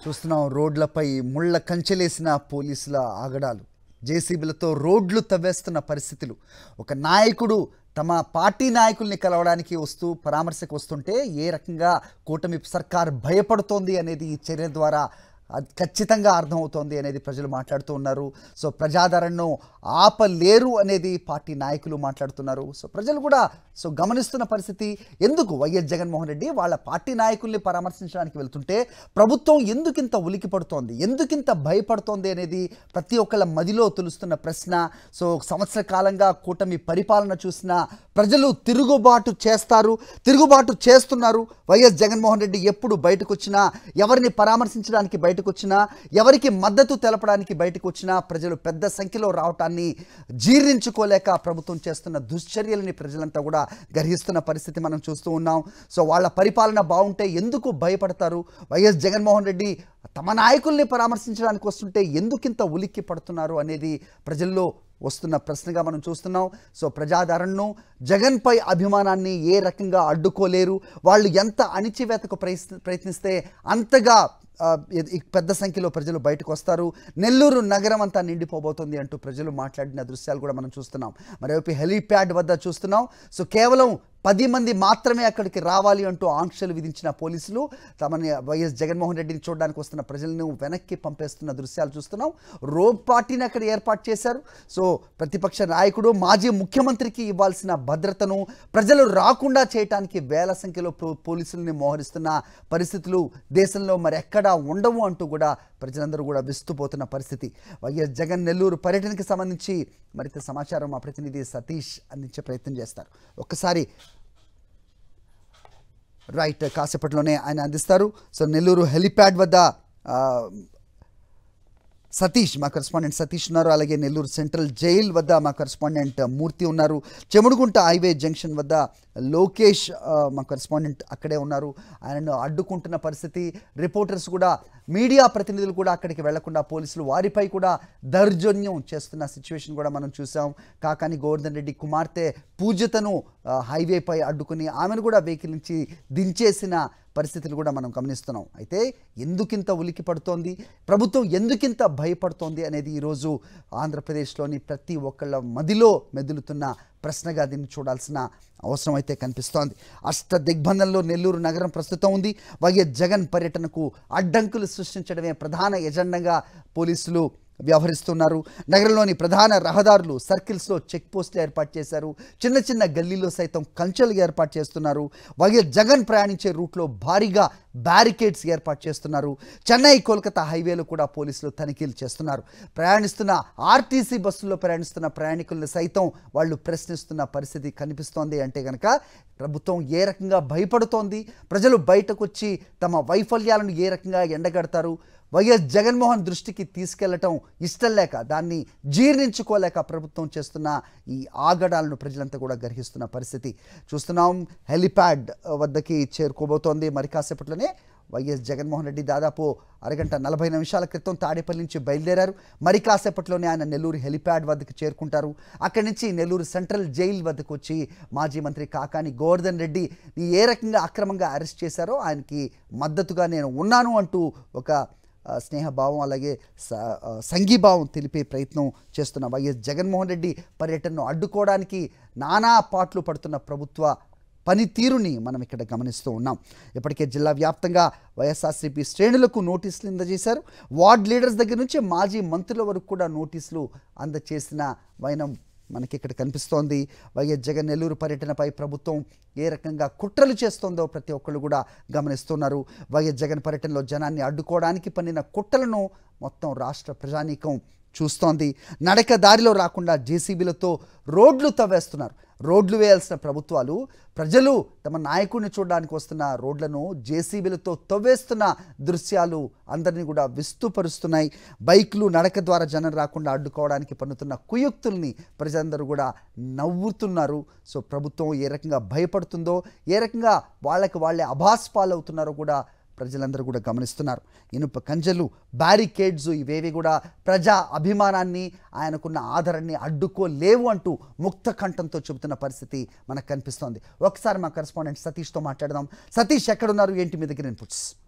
చూస్తున్నాం రోడ్లపై ముళ్ళ కంచెలేసిన పోలీసుల ఆగడాలు, జేసీబీలతో రోడ్లు తవ్వేస్తున్న పరిస్థితులు. ఒక నాయకుడు తమ పార్టీ నాయకుల్ని కలవడానికి పరామర్శకు వస్తుంటే ఏ రకంగా కూటమి సర్కార్ భయపడుతోంది అనేది ఈ చర్య ద్వారా ఖచ్చితంగా అర్థమవుతోంది అనేది ప్రజలు మాట్లాడుతూ ఉన్నారు. సో ప్రజాదరణను ఆపలేరు అనేది పార్టీ నాయకులు మాట్లాడుతున్నారు. సో ప్రజలు కూడా గమనిస్తున్న పరిస్థితి. ఎందుకు వైఎస్ జగన్మోహన్ రెడ్డి వాళ్ళ పార్టీ నాయకుల్ని పరామర్శించడానికి వెళ్తుంటే ప్రభుత్వం ఎందుకింత ఉలికి పడుతోంది, ఎందుకింత భయపడుతోంది అనేది ప్రతి ఒక్కళ్ళ మదిలో తెలుస్తున్న ప్రశ్న. సో సంవత్సర కాలంగా కూటమి పరిపాలన చూసిన ప్రజలు తిరుగుబాటు చేస్తున్నారు. వైఎస్ జగన్మోహన్ రెడ్డి ఎప్పుడు బయటకు వచ్చినా, ఎవరిని పరామర్శించడానికి బయటకు వచ్చినా, ఎవరికి మద్దతు తెలపడానికి బయటకు వచ్చినా ప్రజలు పెద్ద సంఖ్యలో రావటాన్ని జీర్ణించుకోలేక ప్రభుత్వం చేస్తున్న దుశ్చర్యలని ప్రజలంతా కూడా గ్రహిస్తున్న పరిస్థితి మనం చూస్తూ ఉన్నాం. సో వాళ్ళ పరిపాలన బాగుంటే ఎందుకు భయపడతారు? వైఎస్ జగన్మోహన్ రెడ్డి తమ నాయకుల్ని పరామర్శించడానికి వస్తుంటే ఎందుకింత ఉలిక్కి పడుతున్నారు అనేది ప్రజల్లో వస్తున్న ప్రశ్నగా మనం చూస్తున్నాం. సో ప్రజాదరణను, జగన్పై అభిమానాన్ని ఏ రకంగా అడ్డుకోలేరు. వాళ్ళు ఎంత అణిచివేతకు ప్రయత్నిస్తే అంతగా పెద్ద సంఖ్యలో ప్రజలు బయటకు వస్తారు. నెల్లూరు నగరం అంతా నిండిపోబోతుంది అంటూ ప్రజలు మాట్లాడిన దృశ్యాలు కూడా మనం చూస్తున్నాం. మరోవైపు హెలీప్యాడ్ వద్ద చూస్తున్నాం. సో కేవలం 10 మంది మాత్రమే అక్కడికి రావాలి అంటూ ఆంక్షలు విధించిన పోలీసులు తమని వైఎస్ జగన్మోహన్ రెడ్డిని చూడడానికి వస్తున్న ప్రజలను వెనక్కి పంపేస్తున్న దృశ్యాలు చూస్తున్నాం. రోడ్ పార్టీని అక్కడ ఏర్పాటు చేశారు. సో ప్రతిపక్ష నాయకుడు, మాజీ ముఖ్యమంత్రికి ఇవ్వాల్సిన భద్రతను ప్రజలు రాకుండా చేయడానికి వేల సంఖ్యలో పోలీసుల్ని మోహరిస్తున్న పరిస్థితులు దేశంలో మరెక్కడా ఉండవు అంటూ కూడా ప్రజలందరూ కూడా విస్తుపోతున్న పరిస్థితి. వైఎస్ జగన్ నెల్లూరు పర్యటనకి సంబంధించి మరింత సమాచారం మా ప్రతినిధి సతీష్ అందించే ప్రయత్నం చేస్తారు. ఒక్కసారి రైట్, కాసేపట్లోనే ఆయన అందిస్తారు. సో నెల్లూరు హెలిప్యాడ్ వద్ద సతీష్, మా కరెస్పాండెంట్ సతీష్ ఉన్నారు. అలాగే నెల్లూరు సెంట్రల్ జైల్ వద్ద మా కరెస్పాండెంట్ మూర్తి ఉన్నారు. చెముడుగుంట హైవే జంక్షన్ వద్ద లోకేష్ మా కరెస్పాండెంట్ అక్కడే ఉన్నారు. ఆయనను అడ్డుకుంటున్న పరిస్థితి. రిపోర్టర్స్ కూడా, మీడియా ప్రతినిధులు కూడా అక్కడికి వెళ్లకుండా పోలీసులు వారిపై కూడా దౌర్జన్యం చేస్తున్న సిచ్యువేషన్ కూడా మనం చూసాం. కాకాని గోవర్ధన్ రెడ్డి కుమార్తె పూజితను హైవేపై అడ్డుకుని ఆమెను కూడా వెహికల్ నుంచి దించేసిన పరిస్థితులు కూడా మనం గమనిస్తున్నాం. అయితే ఎందుకింత ఉలికి పడుతోంది, ప్రభుత్వం ఎందుకింత భయపడుతోంది అనేది ఈరోజు ఆంధ్రప్రదేశ్లోని ప్రతి ఒక్కళ్ళ మదిలో మెదులుతున్న ప్రశ్నగా దీన్ని చూడాల్సిన అవసరం అయితే కనిపిస్తోంది. అష్ట దిగ్బంధంలో నెల్లూరు నగరం ప్రస్తుతం ఉంది. వైఎస్ జగన్ పర్యటనకు అడ్డంకులు సృష్టించడమే ప్రధాన ఎజెండాగా పోలీసులు వ్యవహరిస్తున్నారు. నగరంలోని ప్రధాన రహదారులు, సర్కిల్స్లో చెక్ పోస్టులు ఏర్పాటు చేశారు. చిన్న చిన్న గల్లీలో సైతం కంచెలు ఏర్పాటు చేస్తున్నారు. వైఎస్ జగన్ ప్రయాణించే రూట్లో భారీగా బ్యారికేడ్స్ ఏర్పాటు చేస్తున్నారు. చెన్నై కోల్కతా హైవేలో కూడా పోలీసులు తనిఖీలు చేస్తున్నారు. ప్రయాణిస్తున్న ఆర్టీసీ బస్సుల్లో ప్రయాణిస్తున్న ప్రయాణికులను సైతం వాళ్ళు ప్రశ్నిస్తున్న పరిస్థితి కనిపిస్తోంది. అంటే కనుక ప్రభుత్వం ఏ రకంగా భయపడుతోంది, ప్రజలు బయటకు వచ్చి తమ వైఫల్యాలను ఏ రకంగా ఎండగడతారు, వైఎస్ జగన్మోహన్ దృష్టికి తీసుకెళ్లటం ఇష్టం లేక, దాన్ని జీర్ణించుకోలేక ప్రభుత్వం చేస్తున్న ఈ ఆగడాలను ప్రజలంతా కూడా గ్రహిస్తున్న పరిస్థితి చూస్తున్నాం. హెలిప్యాడ్ వద్దకి చేరుకోబోతోంది మరి కాసేపట్లోనే. వైఎస్ జగన్మోహన్ రెడ్డి దాదాపు అరగంట 40 నిమిషాల క్రితం తాడేపల్లి నుంచి బయలుదేరారు. మరి కాసేపట్లోనే ఆయన నెల్లూరు హెలిప్యాడ్ వద్దకు చేరుకుంటారు. అక్కడి నుంచి నెల్లూరు సెంట్రల్ జైల్ వద్దకు వచ్చి మాజీ మంత్రి కాకాని గోవర్ధన్ రెడ్డి ఏ రకంగా అక్రమంగా అరెస్ట్ చేశారో ఆయనకి మద్దతుగా నేను ఉన్నాను అంటూ ఒక స్నేహభావం, అలాగే సంఘీభావం తెలిపే ప్రయత్నం చేస్తున్న వైఎస్ జగన్మోహన్ రెడ్డి పర్యటనను అడ్డుకోవడానికి నానా పాట్లు పడుతున్న ప్రభుత్వ పనితీరుని మనం ఇక్కడ గమనిస్తూ ఉన్నాం. ఇప్పటికే జిల్లా వ్యాప్తంగా వైఎస్ఆర్సీపీ శ్రేణులకు నోటీసులు అందజేశారు. వార్డ్ లీడర్స్ దగ్గర నుంచి మాజీ మంత్రుల వరకు కూడా నోటీసులు అందజేసిన వైనం మనకి ఇక్కడ కనిపిస్తోంది. వైఎస్ జగన్ నెల్లూరు పర్యటనపై ప్రభుత్వం ఏ రకంగా కుట్రలు చేస్తోందో ప్రతి ఒక్కళ్ళు కూడా గమనిస్తున్నారు. వైఎస్ జగన్ పర్యటనలో జనాన్ని అడ్డుకోవడానికి పన్నిన కుట్రలను మొత్తం రాష్ట్ర ప్రజానీకం చూస్తోంది. నడక దారిలో రాకుండా జేసీబీలతో రోడ్లు తవ్వేస్తున్నారు. రోడ్లు వేయాల్సిన ప్రభుత్వాలు ప్రజలు తమ నాయకుడిని చూడడానికి వస్తున్న రోడ్లను జేసీబీలతో తవ్వేస్తున్న దృశ్యాలు అందరినీ కూడా విస్తుపరుస్తున్నాయి. బైకులు, నడక ద్వారా జనం రాకుండా అడ్డుకోవడానికి పన్నుతున్న కుయుక్తుల్ని ప్రజలందరూ కూడా నవ్వుతున్నారు. సో ప్రభుత్వం ఏ రకంగా భయపడుతుందో, ఏ రకంగా వాళ్ళే అభాస్పాలవుతున్నారో కూడా ప్రజలందరూ కూడా గమనిస్తున్నారు. ఇనుప కంచెలు, బ్యారికేడ్స్ ఇవేవి కూడా ప్రజా అభిమానాన్ని, ఆయనకున్న ఆదరణని అడ్డుకోలేవు అంటూ ముక్త కంఠంతో చెబుతున్న పరిస్థితి మనకు కనిపిస్తోంది. ఒకసారి మా కరెస్పాండెంట్ సతీష్తో మాట్లాడదాం. సతీష్, ఎక్కడున్నారు, ఏంటి మీ దగ్గర ఇన్పుట్స్?